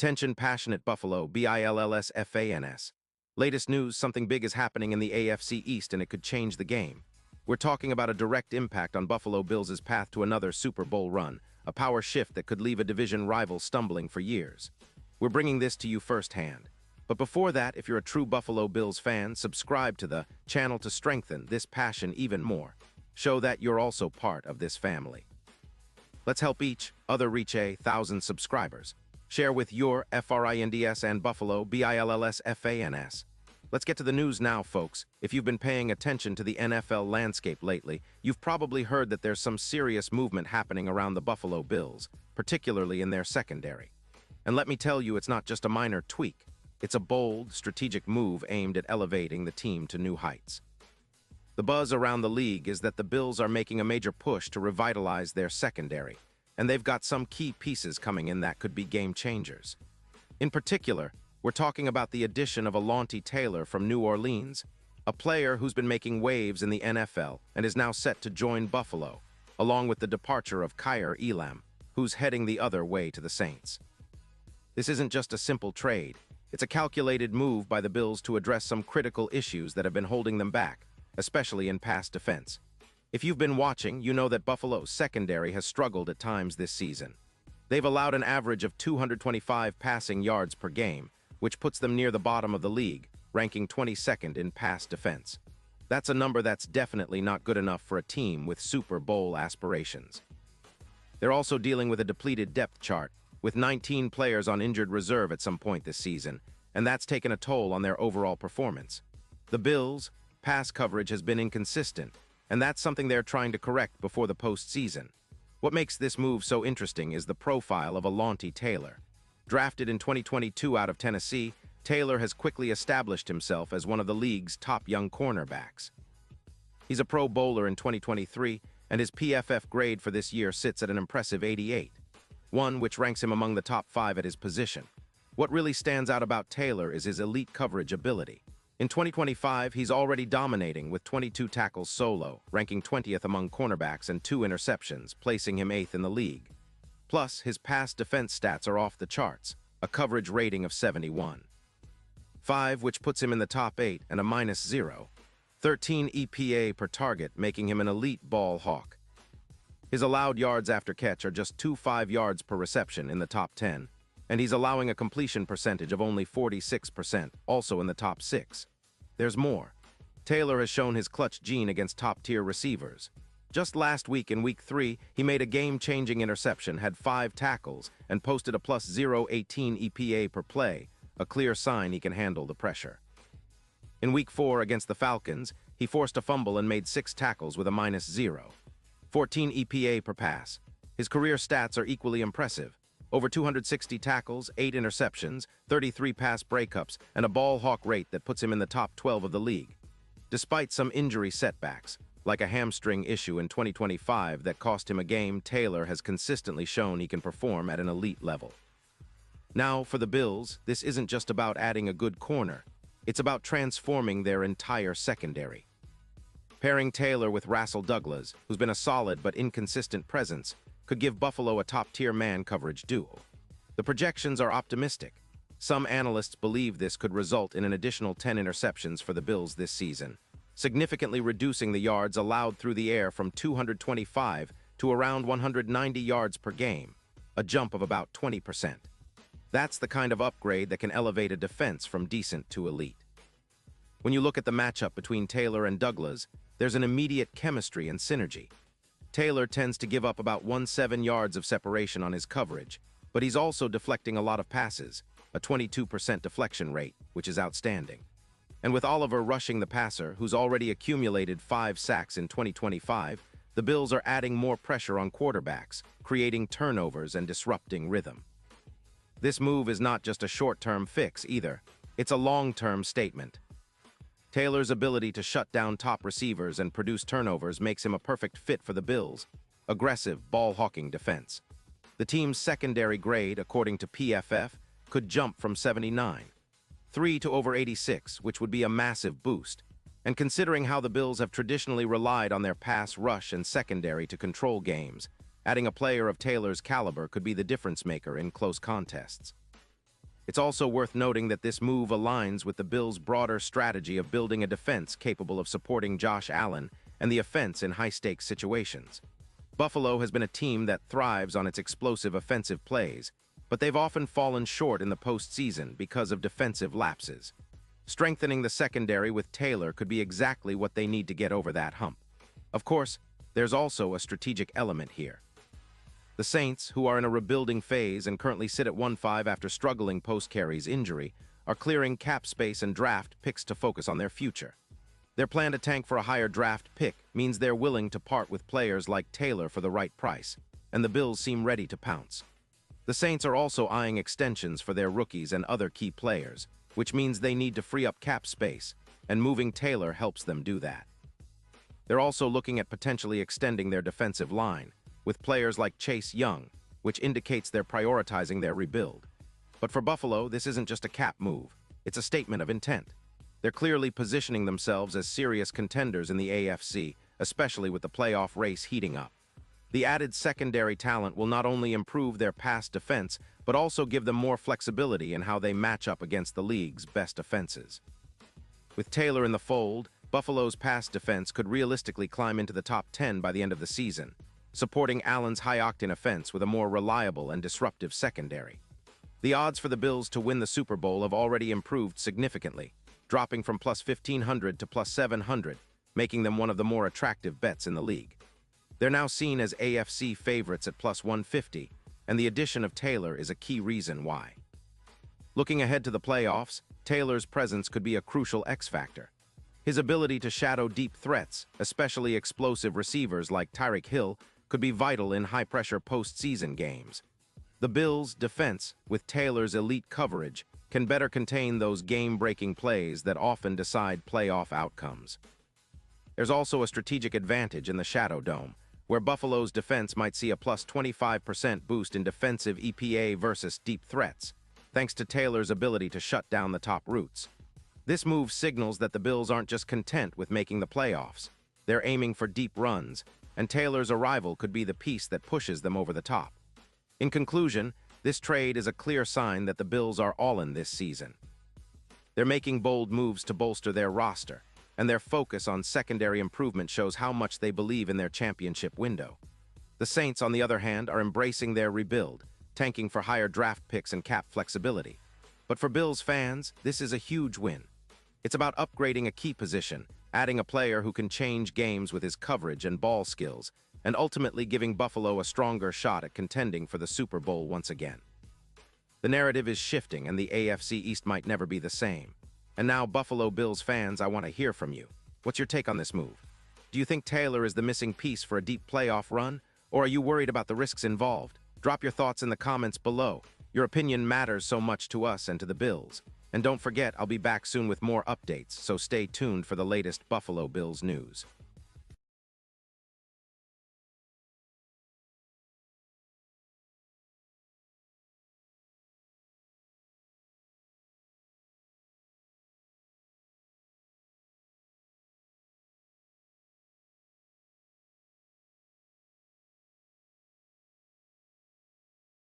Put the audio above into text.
Attention passionate Buffalo, BILLSFANS. Latest news, something big is happening in the AFC East and it could change the game. We're talking about a direct impact on Buffalo Bills' path to another Super Bowl run, a power shift that could leave a division rival stumbling for years. We're bringing this to you firsthand. But before that, if you're a true Buffalo Bills fan, subscribe to the channel to strengthen this passion even more. Show that you're also part of this family. Let's help each other reach 1,000 subscribers. Share with your FRINDS and Buffalo BILLSFANS. Let's get to the news now, folks. If you've been paying attention to the NFL landscape lately, you've probably heard that there's some serious movement happening around the Buffalo Bills, particularly in their secondary. And let me tell you, it's not just a minor tweak. It's a bold, strategic move aimed at elevating the team to new heights. The buzz around the league is that the Bills are making a major push to revitalize their secondary, and they've got some key pieces coming in that could be game changers. In particular, we're talking about the addition of Alontae Taylor from New Orleans, a player who's been making waves in the NFL and is now set to join Buffalo, along with the departure of Kaiir Elam, who's heading the other way to the Saints. This isn't just a simple trade. It's a calculated move by the Bills to address some critical issues that have been holding them back, especially in pass defense. If you've been watching, you know that Buffalo's secondary has struggled at times this season. They've allowed an average of 225 passing yards per game, which puts them near the bottom of the league, ranking 22nd in pass defense. That's a number that's definitely not good enough for a team with Super Bowl aspirations. They're also dealing with a depleted depth chart, with 19 players on injured reserve at some point this season, and that's taken a toll on their overall performance. The Bills' pass coverage has been inconsistent, and that's something they're trying to correct before the postseason. What makes this move so interesting is the profile of Alontae Taylor. Drafted in 2022 out of Tennessee, Taylor has quickly established himself as one of the league's top young cornerbacks. He's a Pro Bowler in 2023, and his PFF grade for this year sits at an impressive 88, one which ranks him among the top 5 at his position. What really stands out about Taylor is his elite coverage ability. In 2025, he's already dominating with 22 tackles solo, ranking 20th among cornerbacks and 2 interceptions, placing him 8th in the league. Plus, his pass defense stats are off the charts, a coverage rating of 71.5, which puts him in the top 8 and a -0. 13 EPA per target, making him an elite ball hawk. His allowed yards after catch are just 2.5 yards per reception in the top 10, and he's allowing a completion percentage of only 46%, also in the top 6. There's more. Taylor has shown his clutch gene against top-tier receivers. Just last week in Week 3, he made a game-changing interception, had 5 tackles, and posted a +0.18 EPA per play, a clear sign he can handle the pressure. In Week 4 against the Falcons, he forced a fumble and made 6 tackles with a -0. 14 EPA per pass. His career stats are equally impressive. Over 260 tackles, 8 interceptions, 33 pass breakups, and a ball hawk rate that puts him in the top 12 of the league. Despite some injury setbacks, like a hamstring issue in 2025 that cost him a game, Taylor has consistently shown he can perform at an elite level. Now, for the Bills, this isn't just about adding a good corner. It's about transforming their entire secondary. Pairing Taylor with Rasul Douglas, who's been a solid but inconsistent presence, could give Buffalo a top-tier man coverage duo. The projections are optimistic. Some analysts believe this could result in an additional 10 interceptions for the Bills this season, significantly reducing the yards allowed through the air from 225 to around 190 yards per game, a jump of about 20%. That's the kind of upgrade that can elevate a defense from decent to elite. When you look at the matchup between Taylor and Douglas, there's an immediate chemistry and synergy. Taylor tends to give up about 17 yards of separation on his coverage, but he's also deflecting a lot of passes, a 22% deflection rate, which is outstanding. And with Oliver rushing the passer, who's already accumulated 5 sacks in 2025, the Bills are adding more pressure on quarterbacks, creating turnovers and disrupting rhythm. This move is not just a short-term fix either. It's a long-term statement. Taylor's ability to shut down top receivers and produce turnovers makes him a perfect fit for the Bills' aggressive, ball-hawking defense. The team's secondary grade, according to PFF, could jump from 79.3 to over 86, which would be a massive boost. And considering how the Bills have traditionally relied on their pass rush and secondary to control games, adding a player of Taylor's caliber could be the difference-maker in close contests. It's also worth noting that this move aligns with the Bills' broader strategy of building a defense capable of supporting Josh Allen and the offense in high-stakes situations. Buffalo has been a team that thrives on its explosive offensive plays, but they've often fallen short in the postseason because of defensive lapses. Strengthening the secondary with Taylor could be exactly what they need to get over that hump. Of course, there's also a strategic element here. The Saints, who are in a rebuilding phase and currently sit at 1-5 after struggling post-Carey's injury, are clearing cap space and draft picks to focus on their future. Their plan to tank for a higher draft pick means they're willing to part with players like Taylor for the right price, and the Bills seem ready to pounce. The Saints are also eyeing extensions for their rookies and other key players, which means they need to free up cap space, and moving Taylor helps them do that. They're also looking at potentially extending their defensive line, with players like Chase Young, which indicates they're prioritizing their rebuild. But for Buffalo, this isn't just a cap move. It's a statement of intent. They're clearly positioning themselves as serious contenders in the AFC, especially with the playoff race heating up. The added secondary talent will not only improve their pass defense, but also give them more flexibility in how they match up against the league's best offenses. With Taylor in the fold, Buffalo's pass defense could realistically climb into the top 10 by the end of the season, supporting Allen's high-octane offense with a more reliable and disruptive secondary. The odds for the Bills to win the Super Bowl have already improved significantly, dropping from plus 1,500 to plus 700, making them one of the more attractive bets in the league. They're now seen as AFC favorites at plus 150, and the addition of Taylor is a key reason why. Looking ahead to the playoffs, Taylor's presence could be a crucial X-factor. His ability to shadow deep threats, especially explosive receivers like Tyreek Hill, could be vital in high-pressure postseason games. The Bills' defense, with Taylor's elite coverage, can better contain those game-breaking plays that often decide playoff outcomes. There's also a strategic advantage in the Shadow Dome, where Buffalo's defense might see a plus 25% boost in defensive EPA versus deep threats, thanks to Taylor's ability to shut down the top routes. This move signals that the Bills aren't just content with making the playoffs. They're aiming for deep runs, and Taylor's arrival could be the piece that pushes them over the top. In conclusion, this trade is a clear sign that the Bills are all in this season. They're making bold moves to bolster their roster, and their focus on secondary improvement shows how much they believe in their championship window. The Saints, on the other hand, are embracing their rebuild, tanking for higher draft picks and cap flexibility. But for Bills fans, this is a huge win. It's about upgrading a key position, adding a player who can change games with his coverage and ball skills, and ultimately giving Buffalo a stronger shot at contending for the Super Bowl once again. The narrative is shifting, and the AFC East might never be the same. And now, Buffalo Bills fans, I want to hear from you. What's your take on this move? Do you think Taylor is the missing piece for a deep playoff run, or are you worried about the risks involved? Drop your thoughts in the comments below. Your opinion matters so much to us and to the Bills. And don't forget, I'll be back soon with more updates, so stay tuned for the latest Buffalo Bills news.